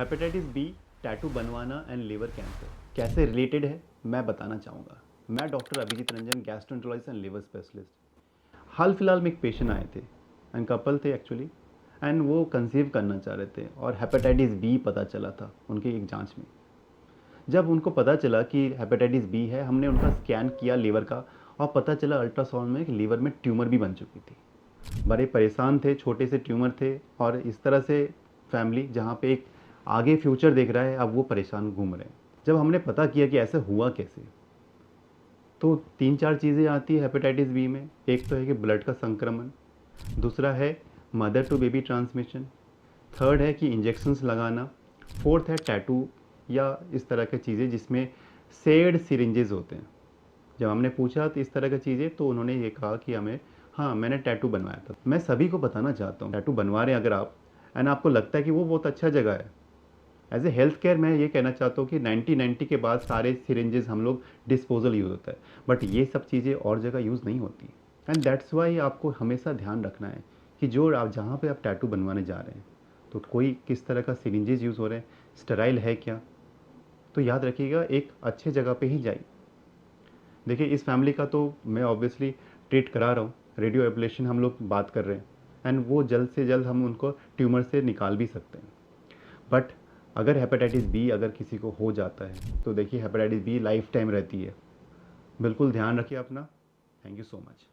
Hepatitis B, tattoo बनवाना and liver cancer कैसे related है मैं बताना चाहूँगा। मैं doctor Abhijit Ranjan, gastroenterologist and liver specialist. हाल फिलहाल में एक पेशेंट आए थे एंड कपल थे एक्चुअली, एंड वो कंसीव करना चाह रहे थे और हेपेटाइटिस बी पता चला था उनकी एक जांच में। जब उनको पता चला कि हेपेटाइटिस बी है, हमने उनका स्कैन किया लीवर का और पता चला अल्ट्रासाउंड में कि लीवर में ट्यूमर भी बन चुकी थी। बड़े परेशान थे, छोटे से ट्यूमर थे और इस तरह से फैमिली जहाँ पे एक आगे फ्यूचर देख रहा है, अब वो परेशान घूम रहे हैं। जब हमने पता किया कि ऐसा हुआ कैसे, तो 3-4 चीज़ें आती है हेपेटाइटिस बी में। एक तो है कि ब्लड का संक्रमण, दूसरा है mother to baby transmission, third है कि इंजेक्शंस लगाना, फोर्थ है टैटू या इस तरह की चीज़ें जिसमें सेड सिरिंजेस होते हैं। जब हमने पूछा तो इस तरह की चीज़ें, तो उन्होंने ये कहा कि हमें, हाँ मैंने टैटू बनवाया था। मैं सभी को बताना चाहता हूँ, टैटू बनवा रहे हैं अगर आप एंड आपको लगता है कि वो बहुत अच्छा जगह है, एज ए हेल्थ केयर मैं ये कहना चाहता हूँ कि 1990 के बाद सारे सिरिंजेस हम लोग डिस्पोजल यूज़ होता है, बट ये सब चीज़ें और जगह यूज़ नहीं होती। एंड दैट्स वाई आपको हमेशा ध्यान रखना है कि जो आप जहाँ पे आप टैटू बनवाने जा रहे हैं, तो कोई किस तरह का सिरिंजेस यूज़ हो रहे हैं, स्टेराइल है क्या, तो याद रखिएगा एक अच्छे जगह पे ही जाइए। देखिए इस फैमिली का तो मैं ऑब्वियसली ट्रीट करा रहा हूँ, रेडियो एब्लेशन हम लोग बात कर रहे हैं एंड वो जल्द से जल्द हम उनको ट्यूमर से निकाल भी सकते हैं। बट अगर हेपेटाइटिस बी अगर किसी को हो जाता है तो देखिए हेपेटाइटिस बी लाइफ टाइम रहती है। बिल्कुल ध्यान रखिए अपना। Thank you so much.